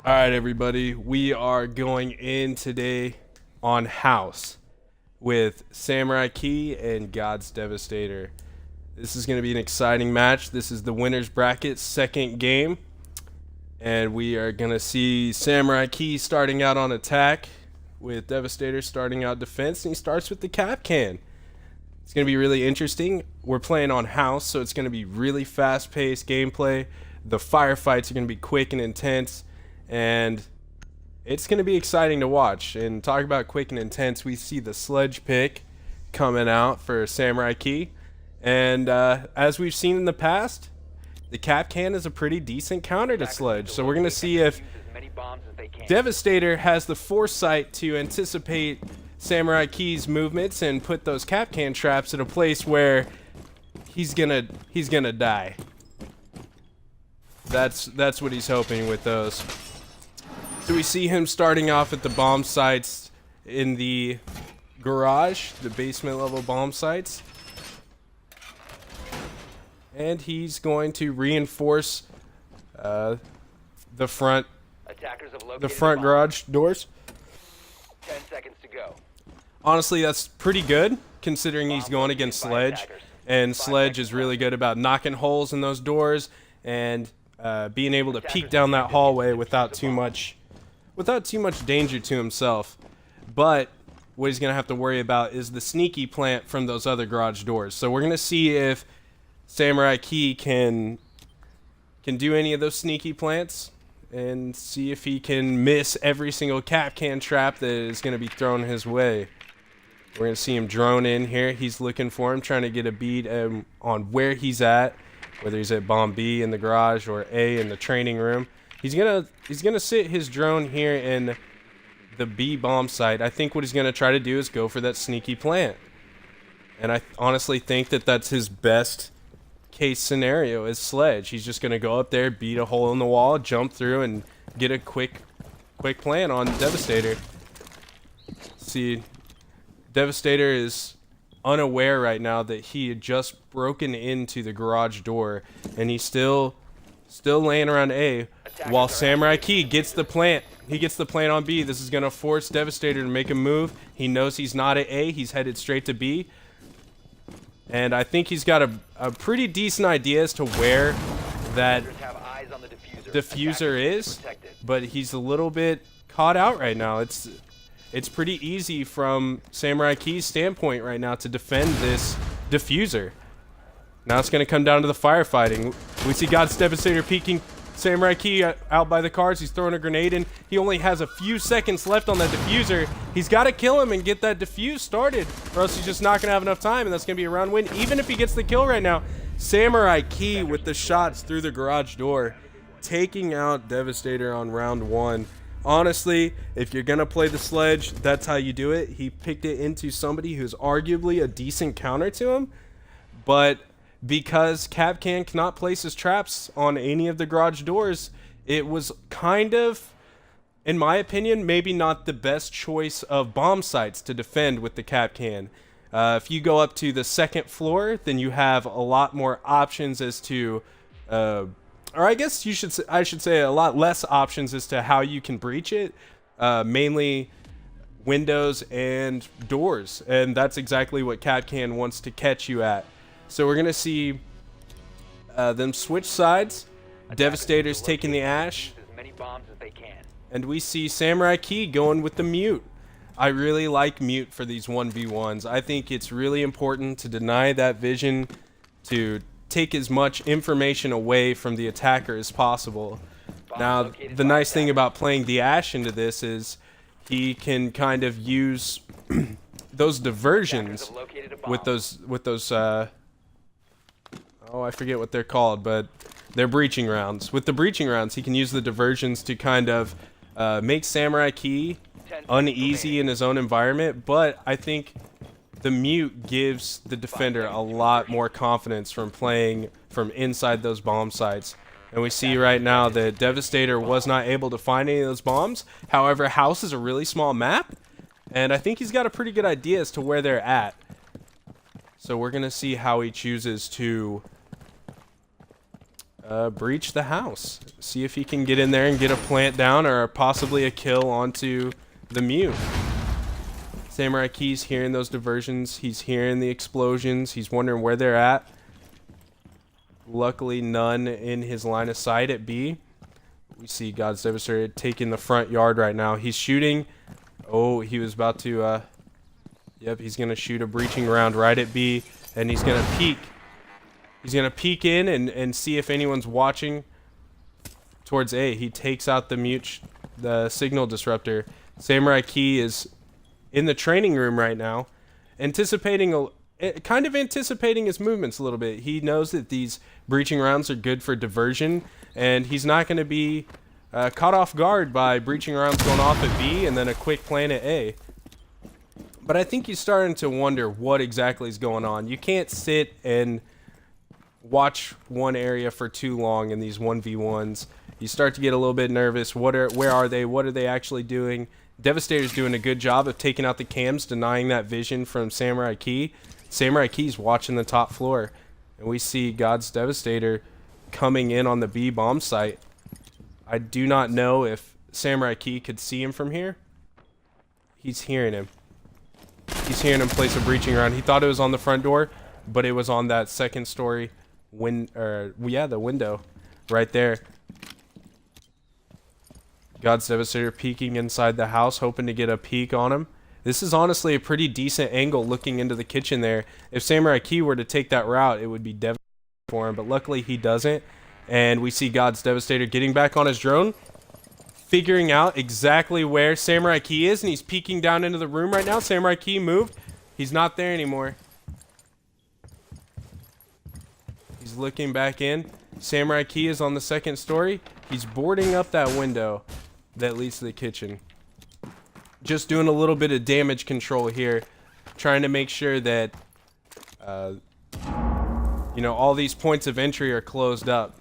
All right, everybody, we are going in today on House with Samuraikee and God's Devastator. This is going to be an exciting match. This is the winner's bracket second game, and we are going to see Samuraikee starting out on attack with Devastator starting out defense, and he starts with the cap can. It's going to be really interesting. We're playing on House, so it's going to be really fast-paced gameplay. The firefights are going to be quick and intense, and it's going to be exciting to watch. And talk about quick and intense, we see the sledge pick coming out for Samuraikee. And as we've seen in the past, the cap can is a pretty decent counter to sledge. So we're going to see if Devastator has the foresight to anticipate Samurai-Kee's movements and put those cap can traps at a place where he's gonna die. That's what he's hoping with those. So we see him starting off at the bomb sites in the garage, the basement level bomb sites. And he's going to reinforce the front garage doors. 10 seconds to go. Honestly, that's pretty good considering he's going against Sledge. And Sledge is really good about knocking holes in those doors and being able to peek down that hallway without too much danger to himself. But what he's going to have to worry about is the sneaky plant from those other garage doors. So we're going to see if Samuraikee can do any of those sneaky plants and see if he can miss every single cap can trap that is going to be thrown his way. We're going to see him drone in here. He's looking for him, trying to get a bead on where he's at, whether he's at bomb B in the garage or A in the training room. He's gonna sit his drone here in the B bomb site. I think what he's going to try to do is go for that sneaky plant. And I honestly think that that's his best case scenario is Sledge. He's just going to go up there, beat a hole in the wall, jump through, and get a quick plan on Devastator. See, Devastator is unaware right now that he had just broken into the garage door, and he's still laying around A, while Samuraikee gets the plant. He gets the plant on B. This is going to force Devastator to make a move. He knows he's not at A. He's headed straight to B. And I think he's got a pretty decent idea as to where that diffuser is, but he's a little bit caught out right now. It's pretty easy from Samuraikee's standpoint right now to defend this diffuser. Now it's going to come down to the firefighting. We see God's Devastator peeking Samuraikee out by the cars. He's throwing a grenade in. He only has a few seconds left on that diffuser. He's got to kill him and get that diffuse started, or else he's just not going to have enough time, and that's going to be a round win. Even if he gets the kill right now, Samuraikee with the shots through the garage door, taking out Devastator on round one. Honestly, if you're going to play the Sledge, that's how you do it. He picked it into somebody who's arguably a decent counter to him, but because Capcan cannot place his traps on any of the garage doors, it was kind of, in my opinion, maybe not the best choice of bomb sites to defend with the Capcan. If you go up to the second floor, then you have a lot more options as to, or I guess I should say a lot less options as to how you can breach it, mainly windows and doors, and that's exactly what Capcan wants to catch you at. So we're going to see them switch sides. Devastator's taking the Ash. And we see Samuraikee going with the Mute. I really like Mute for these 1v1s. I think it's really important to deny that vision, to take as much information away from the attacker as possible. Now, the nice thing about playing the Ash into this is he can kind of use those diversions with those I forget what they're called, but they're breaching rounds. With the breaching rounds, he can use the diversions to kind of make Samuraikee uneasy in his own environment, but I think the Mute gives the defender a lot more confidence from playing from inside those bomb sites. And we see right now that Devastator was not able to find any of those bombs. However, House is a really small map, and I think he's got a pretty good idea as to where they're at. So we're going to see how he chooses to breach the house. See if he can get in there and get a plant down or possibly a kill onto the mute. Samuraikee's hearing those diversions. He's hearing the explosions. He's wondering where they're at. Luckily, none in his line of sight at B. We see God's Devastator taking the front yard right now. He's shooting. Oh, he was about to... Yep, he's going to shoot a breaching round right at B, and he's going to peek. He's going to peek in and see if anyone's watching towards A. He takes out the signal disruptor. Samuraikee is in the training room right now, kind of anticipating his movements a little bit. He knows that these breaching rounds are good for diversion, and he's not going to be caught off guard by breaching rounds going off at B and then a quick plant at A. But I think he's starting to wonder what exactly is going on. You can't sit and watch one area for too long in these 1v1s. You start to get a little bit nervous. Where are they? What are they actually doing? Devastator's doing a good job of taking out the cams, denying that vision from Samuraikee. Samuraikee's watching the top floor. And we see God's Devastator coming in on the B bomb site. I do not know if Samuraikee could see him from here. He's hearing him. He's hearing him place a breaching round. He thought it was on the front door, but it was on that second story the window right there. God's Devastator peeking inside the house, hoping to get a peek on him. This is honestly a pretty decent angle looking into the kitchen there. If Samuraikee were to take that route, it would be devastating for him, but luckily he doesn't. And we see God's Devastator getting back on his drone, figuring out exactly where Samuraikee is, and he's peeking down into the room right now. Samuraikee moved. He's not there anymore. He's looking back in. Samuraikee is on the second story. He's boarding up that window that leads to the kitchen. Just doing a little bit of damage control here, trying to make sure that all these points of entry are closed up,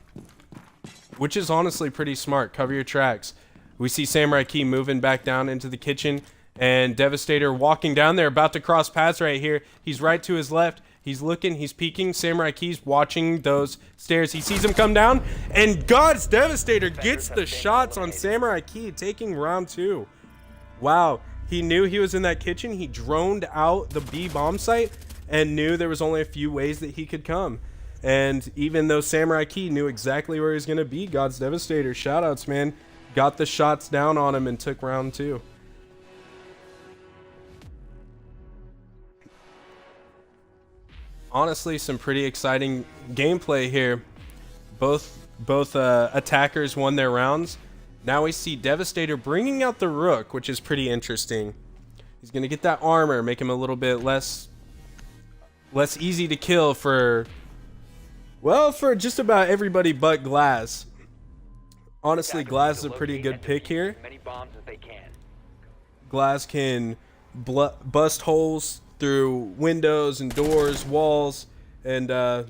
which is honestly pretty smart. Cover your tracks. We see Samuraikee moving back down into the kitchen, and Devastator walking down there, about to cross paths right here. He's right to his left. He's looking, he's peeking. Samuraikee's watching those stairs. He sees him come down, and God's Devastator gets the shots on Samuraikee, taking round 2. Wow, he knew he was in that kitchen. He droned out the B bomb site and knew there was only a few ways that he could come. And even though Samuraikee knew exactly where he was going to be, God's Devastator, shoutouts, man, got the shots down on him and took round 2. Honestly, some pretty exciting gameplay here. Both attackers won their rounds. Now we see Devastator bringing out the Rook, which is pretty interesting. He's going to get that armor, make him a little bit less easy to kill for just about everybody but Glass. Honestly, Glass is a pretty good pick here. Glass can bust holes through windows and doors, walls, and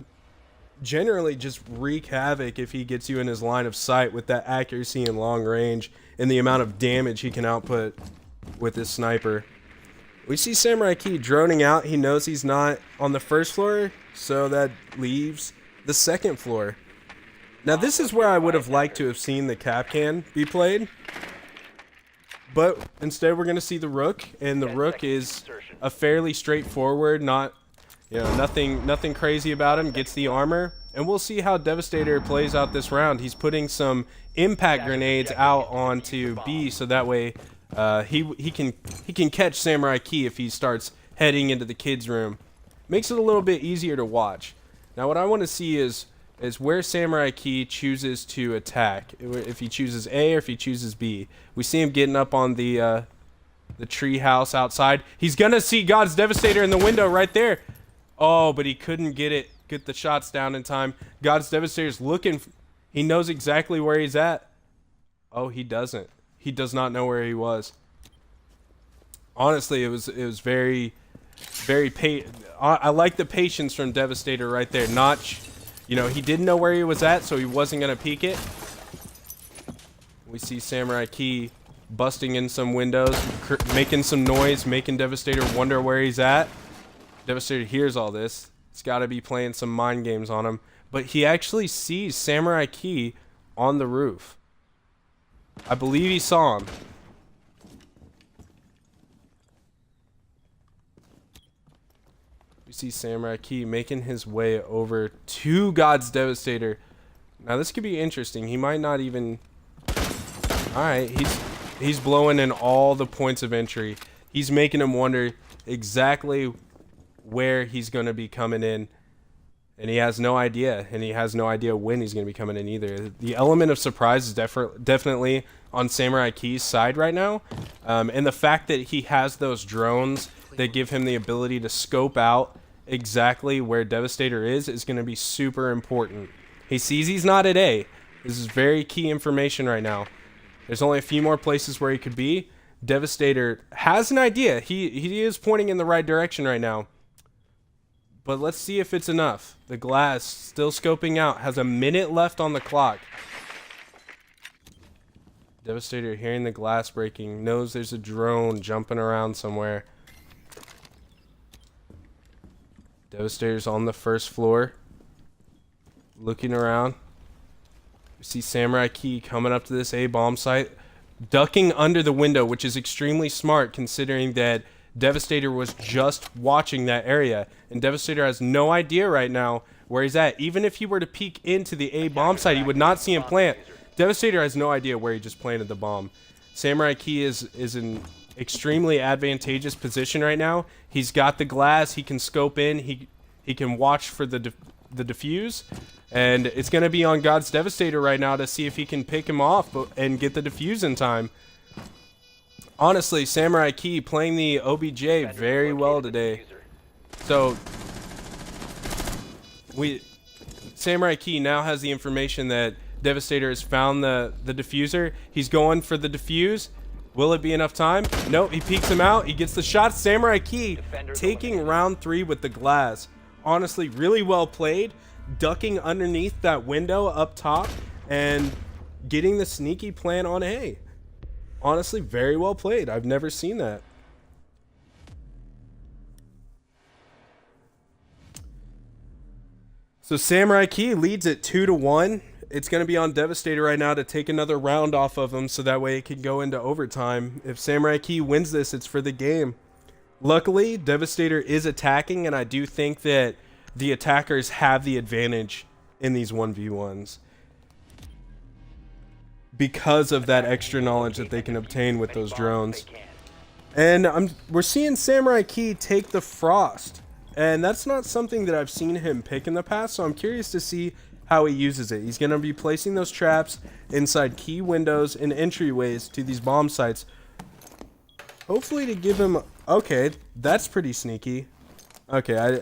generally just wreak havoc if he gets you in his line of sight with that accuracy and long range and the amount of damage he can output with his sniper. We see Samuraikee droning out. He knows he's not on the first floor, so that leaves the second floor. Now this is where I would have liked to have seen the Capcan be played, but instead we're going to see the Rook, and the Rook is a fairly straightforward, nothing crazy about him. Gets the armor, and we'll see how Devastator plays out this round. He's putting some impact grenades out onto B, so that way he can catch Samuraikee if he starts heading into the kids' room. Makes it a little bit easier to watch. Now what I want to see is where Samuraikee chooses to attack. If he chooses A or if he chooses B. We see him getting up on the tree house outside. He's gonna see God's Devastator in the window right there. Oh, but he couldn't get the shots down in time. God's Devastator's looking. He knows exactly where he's at. Oh, he doesn't. He does not know where he was. Honestly, it was very I like the patience from Devastator right there. He didn't know where he was at, so he wasn't gonna peek it. We see Samuraikee busting in some windows, making some noise, making Devastator wonder where he's at. Devastator hears all this. He's got to be playing some mind games on him. but he actually sees Samuraikee on the roof. I believe he saw him. We see Samuraikee making his way over to God's Devastator. Now this could be interesting. He might not even... Alright, he's blowing in all the points of entry. He's making him wonder exactly where he's going to be coming in. And he has no idea. And he has no idea when he's going to be coming in either. The element of surprise is definitely on Samuraikee's side right now. And the fact that he has those drones that give him the ability to scope out exactly where Devastator is going to be super important. He sees he's not at A. This is very key information right now. There's only a few more places where he could be. Devastator has an idea. He is pointing in the right direction right now. But let's see if it's enough. The glass still scoping out. Has a minute left on the clock. Devastator hearing the glass breaking. Knows there's a drone jumping around somewhere. Devastator's on the first floor. Looking around. We see Samuraikee coming up to this A-bomb site. Ducking under the window, which is extremely smart considering that Devastator was just watching that area. And Devastator has no idea right now where he's at. Even if he were to peek into the A-bomb site, he would not see him plant. Devastator has no idea where he just planted the bomb. Samuraikee is in extremely advantageous position right now. He's got the glass. He can scope in. He can watch for the defuse. And it's going to be on God's Devastator right now to see if he can pick him off and get the defuse in time. Honestly, Samuraikee playing the OBJ very well today. So, Samuraikee now has the information that Devastator has found the diffuser. He's going for the defuse. Will it be enough time? No, he peeks him out. He gets the shot. Samuraikee taking round 3 with the glass. Honestly, really well played. Ducking underneath that window up top and getting the sneaky plan on A. Honestly, very well played. I've never seen that. So Samuraikee leads it 2-1. It's going to be on Devastator right now to take another round off of him so that way it can go into overtime. If Samuraikee wins this, it's for the game. Luckily, Devastator is attacking, and I do think that the attackers have the advantage in these 1v1s because of that extra knowledge that they can obtain with those drones. And we're seeing Samuraikee take the Frost, and that's not something that I've seen him pick in the past, so I'm curious to see how he uses it. He's going to be placing those traps inside key windows and entryways to these bomb sites, hopefully to give him... Okay, that's pretty sneaky. Okay,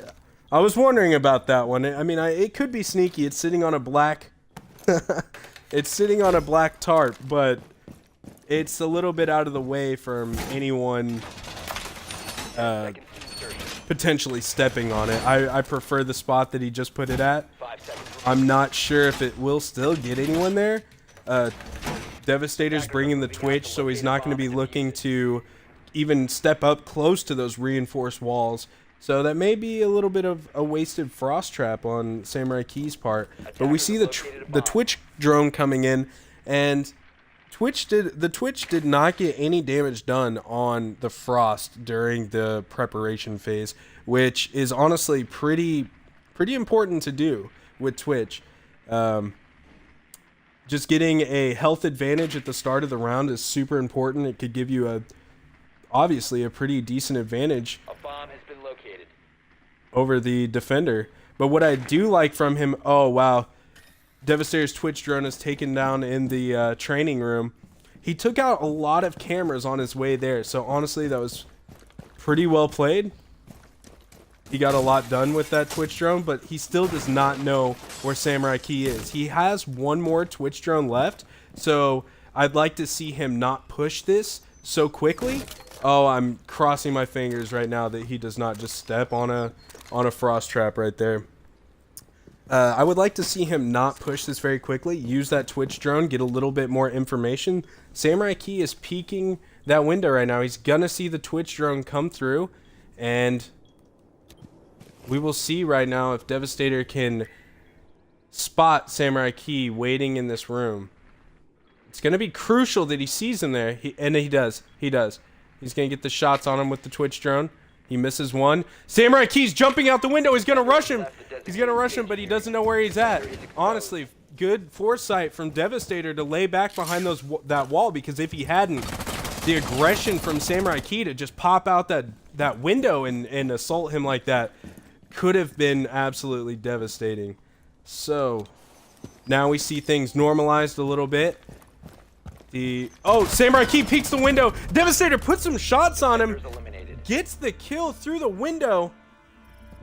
I was wondering about that one. I mean, it could be sneaky. It's sitting on a black... It's sitting on a black tarp, but it's a little bit out of the way from anyone potentially stepping on it. I prefer the spot that he just put it at. I'm not sure if it will still get anyone there. Devastator's bringing the twitch, so he's not going to be looking to even step up close to those reinforced walls. So that may be a little bit of a wasted frost trap on Samuraikee's part. But we see the Twitch drone coming in, and the Twitch did not get any damage done on the frost during the preparation phase, which is honestly pretty important to do with Twitch. Just getting a health advantage at the start of the round is super important. It could give you obviously a pretty decent advantage over the defender. But what I do like from him... Oh, wow. Devastator's Twitch drone is taken down in the training room. He took out a lot of cameras on his way there. So, honestly, that was pretty well played. He got a lot done with that Twitch drone, but he still does not know where Samuraikee is. He has one more Twitch drone left, so I'd like to see him not push this so quickly. Oh, I'm crossing my fingers right now that he does not just step on a frost trap right there. I would like to see him not push this very quickly. Use that Twitch drone, get a little bit more information. Samuraikee is peeking that window right now. He's gonna see the Twitch drone come through, and we will see right now if Devastator can spot Samuraikee waiting in this room. It's going to be crucial that he sees him there. And he does. He does. He's going to get the shots on him with the Twitch drone. He misses one. Samuraikee's jumping out the window. He's going to rush him. He's going to rush him, but he doesn't know where he's at. Honestly, good foresight from Devastator to lay back behind that wall, because if he hadn't, the aggression from Samuraikee to just pop out that window and assault him like that could have been absolutely devastating. So now we see things normalized a little bit. Samuraikee peeks the window. Devastator puts some shots on him. Gets the kill through the window.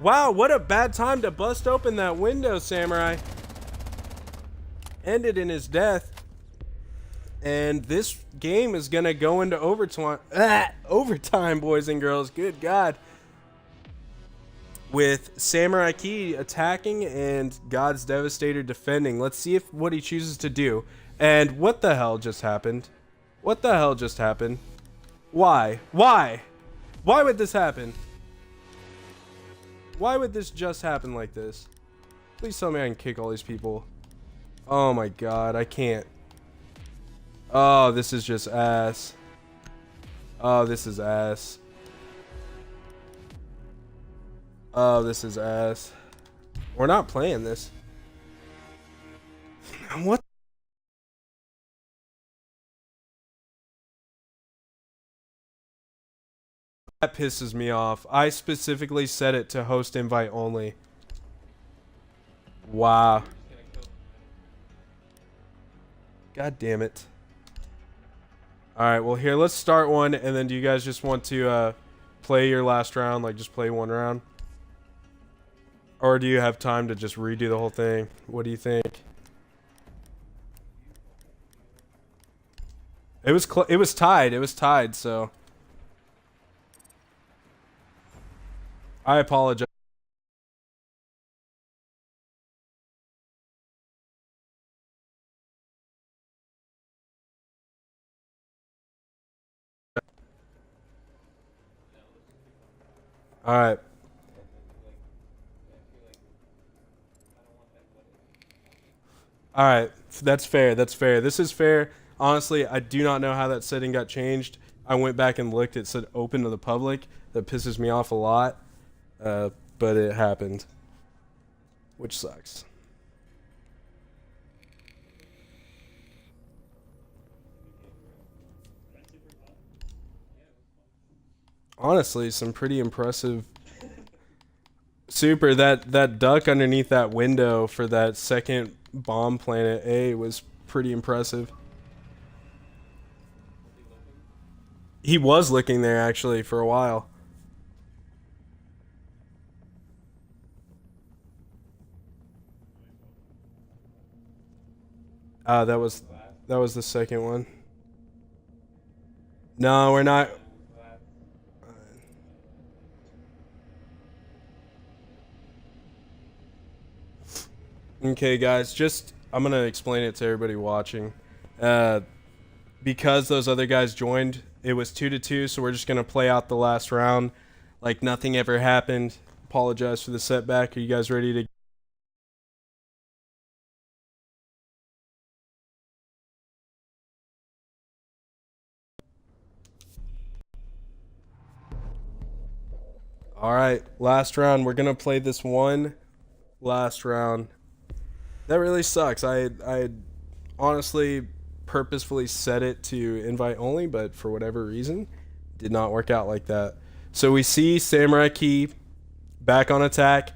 Wow, what a bad time to bust open that window, Samurai. Ended in his death. And this game is going to go into overtime. Overtime, boys and girls. Good God. With Samuraikee attacking and God's Devastator defending. Let's see what he chooses to do. And what the hell just happened? What the hell just happened? Why? Why? Why would this happen? Why would this just happen like this? Please tell me I can kick all these people. Oh my God, I can't. Oh, this is just ass. Oh, this is ass. Oh, this is ass. We're not playing this. What? That pisses me off. I specifically set it to host invite only. Wow. God damn it. Alright, well here, let's start one, and then do you guys just want to play your last round, like just play one round? Or do you have time to just redo the whole thing? What do you think? It was tied. It was tied, so I apologize. All right. All right. That's fair. That's fair. This is fair. Honestly, I do not know how that setting got changed. I went back and looked. It said open to the public. That pisses me off a lot. But it happened, which sucks. Honestly, some pretty impressive. Super, that duck underneath that window for that second bomb planet A was pretty impressive. He was looking there actually for a while. That was the second one. No, we're not. Okay, guys, I'm gonna explain it to everybody watching. Because those other guys joined, it was 2-2, so we're just gonna play out the last round like nothing ever happened. Apologize for the setback. Are you guys ready to? All right, last round. We're gonna play this one last round. That really sucks. I honestly purposefully set it to invite only, but for whatever reason, did not work out like that. So we see Samuraikee back on attack,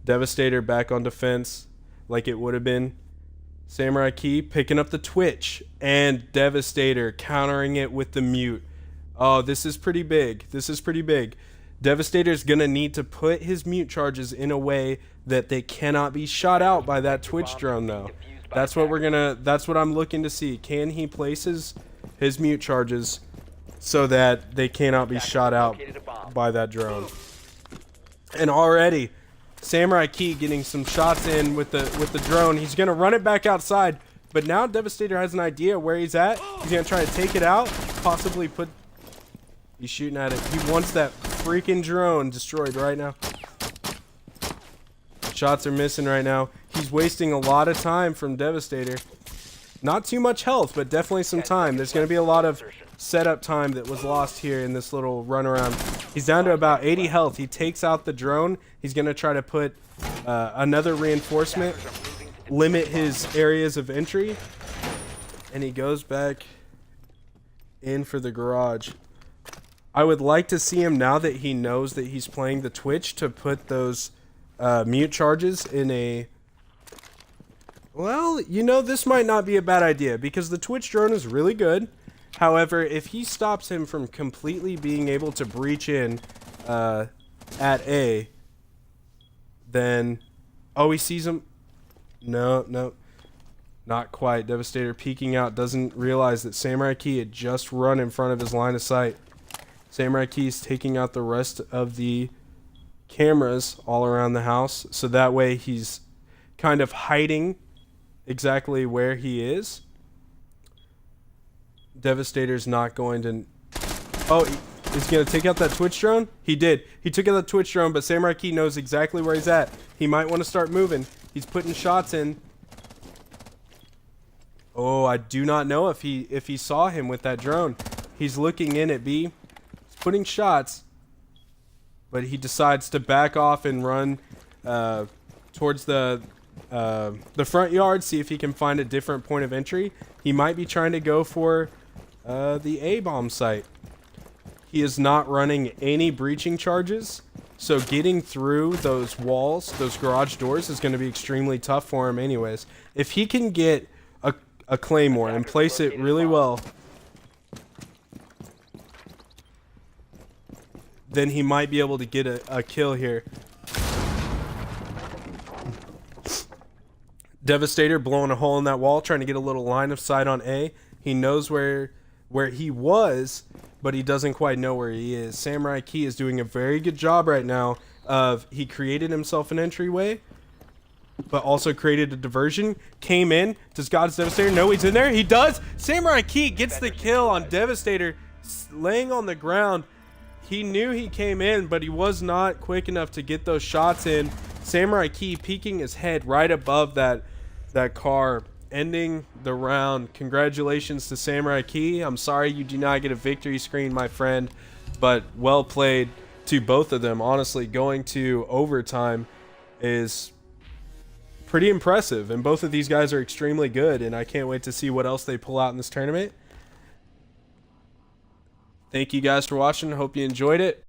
Devastator back on defense, like it would have been. Samuraikee picking up the Twitch, and Devastator countering it with the mute. Oh, this is pretty big. This is pretty big. Devastator's gonna need to put his mute charges in a way that they cannot be shot out by that Twitch drone, though. That's what I'm looking to see. Can he place his mute charges so that they cannot be shot out by that drone? And already, Samuraikee getting some shots in with the drone. He's gonna run it back outside, but now Devastator has an idea where he's at. He's gonna try to take it out, possibly put. He's shooting at it. He wants that freaking drone destroyed right now. Shots are missing right now. He's wasting a lot of time from Devastator. Not too much health, but definitely some time. There's going to be a lot of setup time that was lost here in this little run around. He's down to about 80 health. He takes out the drone. He's going to try to put another reinforcement, limit his areas of entry, and he goes back in for the garage. I would like to see him, now that he knows that he's playing the Twitch, to put those mute charges in a... Well, you know, this might not be a bad idea, because the Twitch drone is really good. However, if he stops him from completely being able to breach in at A, then... Oh, he sees him. No. Not quite. Devastator peeking out, doesn't realize that Samuraikee had just run in front of his line of sight. Samuraikee is taking out the rest of the cameras all around the house, so that way he's kind of hiding exactly where he is. Devastator's not going to... Oh, he's going to take out that Twitch drone? He did. He took out the Twitch drone, but Samuraikee knows exactly where he's at. He might want to start moving. He's putting shots in. Oh, I do not know if he saw him with that drone. He's looking in at B. He's putting shots, but he decides to back off and run towards the front yard, see if he can find a different point of entry. He might be trying to go for the A-bomb site. He is not running any breaching charges, so getting through those walls, those garage doors, is going to be extremely tough for him anyways. If he can get a claymore and place it really well, then he might be able to get a kill here. Devastator blowing a hole in that wall, trying to get a little line of sight on A. He knows where he was, but he doesn't quite know where he is. Samuraikee is doing a very good job right now of... He created himself an entryway, but also created a diversion. Came in. Does God's Devastator know he's in there? He does! Samuraikee gets the kill on Devastator, laying on the ground. He knew he came in, but he was not quick enough to get those shots in. Samuraikee peeking his head right above that car, ending the round. Congratulations to Samuraikee. I'm sorry you do not get a victory screen, my friend, but well played to both of them. Honestly, going to overtime is pretty impressive, and both of these guys are extremely good, and I can't wait to see what else they pull out in this tournament. Thank you guys for watching. Hope you enjoyed it.